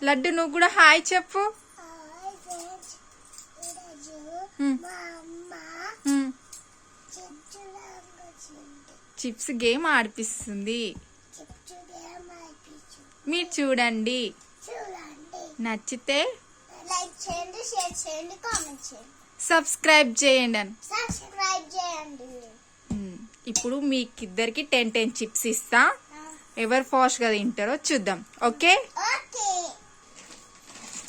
లడ్డు నువ్వు కూడా హాయ్ చెప్పు. చిప్స్ గేమ్ ఆడిపిస్తుంది. మీరు చూడండి, నచ్చితే లైక్ చేయండి, షేర్ చేయండి, కామెంట్ చేయండి, సబ్స్క్రైబ్ చేయండి. ఇప్పుడు మీకిద్దరికి 10 చిప్స్ ఇస్తా. ఎవరు ఫాస్ట్ గా తింటారో చూద్దాం. ఓకే,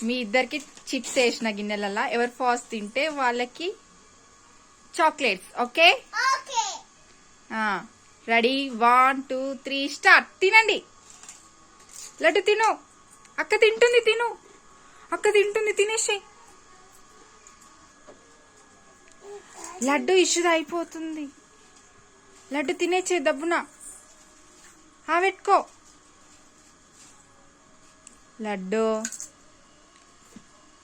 మీ ఇద్దరికి చిప్స్ వేసిన గిన్నెలల్లా ఎవరు ఫాస్ట్ తింటే వాళ్ళకి చాక్లెట్స్. Okay, ready 1 2 3 start. తినండి. లడ్డు తిను. అక్క తింటుంది, తిను. అక్క తింటుంది, తినేసి. లడ్డు ఇష్యూది అయిపోతుంది. లడ్డు తినేచ్చే దబ్బున పెట్టుకో. లడ్డు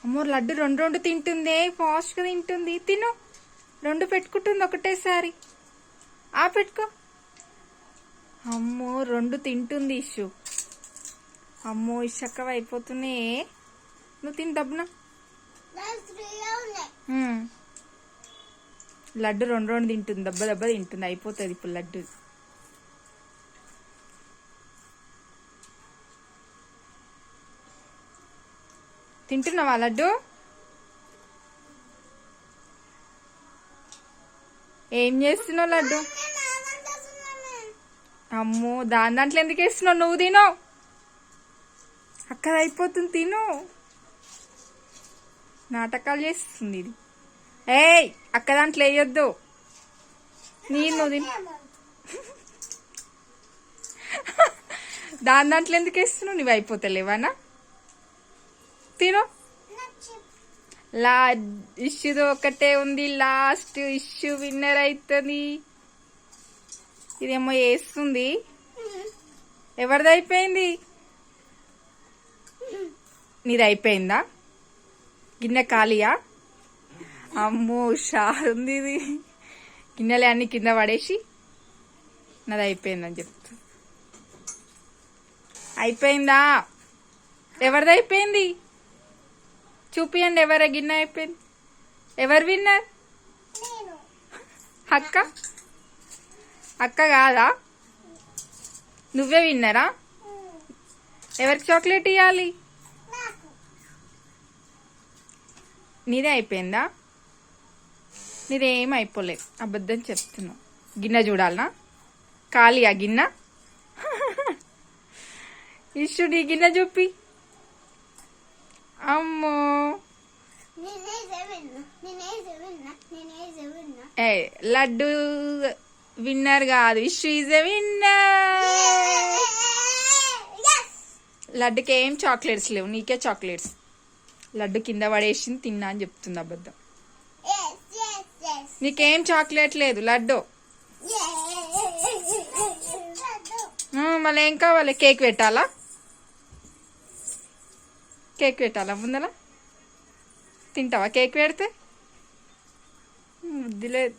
అమ్మో, లడ్డు రెండు తింటుంది. ఫాస్ట్ గా తింటుంది. తిను. 2 పెట్టుకుంటుంది ఒకటేసారి. పెట్టుకో. అమ్మో, 2 తింటుంది ఇష్యూ. అమ్మో, ఇషక్కవ అయిపోతున్నాయి. నువ్వు తిని దబ్బున. లడ్డు 2 తింటుంది. దెబ్బ తింటుంది. అయిపోతుంది ఇప్పుడు లడ్డు. తింటున్నావా లడ్డు? ఏం చేస్తున్నావు లడ్డు? అమ్మో, దాంట్లో ఎందుకు వేస్తున్నావు? నువ్వు తిను. అక్కడ అయిపోతుంది, తిను. నాటకాలు చేస్తుంది ఇది. ఏయ్, అక్క దాంట్లో వేయొద్దు. నువ్వు తిను. దాంట్లో ఎందుకు వేస్తున్నావు? నువ్వు అయిపోతలేవానా? తిను. ఇష్యూది ఒకటే ఉంది. లాస్ట్ ఇష్యూ విన్నర్ అవుతుంది. ఇదేమో వేస్తుంది. ఎవరిది అయిపోయింది? నీది అయిపోయిందా? గిన్నె ఖాళీయా? అమ్మో, షారుంది ఇది. గిన్నెలే అన్ని కింద పడేసి నాది అయిపోయిందని చెప్తా. అయిపోయిందా? ఎవరిది అయిపోయింది? చూపియండి. ఎవరి గిన్నె అయిపోయింది? ఎవరు విన్నర్? అక్క. అక్క కాదా? నువ్వే విన్నరా? ఎవరికి చాక్లెట్ ఇవ్వాలి? నీదే అయిపోయిందా? నీదేం అయిపోలేదు. అబద్ధం చెప్తున్నావు. గిన్నె చూడాలనా? ఖాళీ ఆ గిన్నె. ఇష్యూ నీ గిన్నె చూపి. అమ్మో, లడ్డు విన్నర్ కాదు. Ishu is a winner. లడ్డుకి ఏం చాక్లెట్స్ లేవు, నీకే చాక్లెట్స్. లడ్డు కింద పడేసింది, తిన్నా అని చెప్తుంది అబద్ధం. నీకేం చాక్లెట్ లేదు లడ్డు. మళ్ళీ ఏం కావాలి? కేక్ పెట్టాలా? కేక్ పెట్టాలా ముందర? తింటావా కేక్ పెడితే? బుద్ధి లేదు.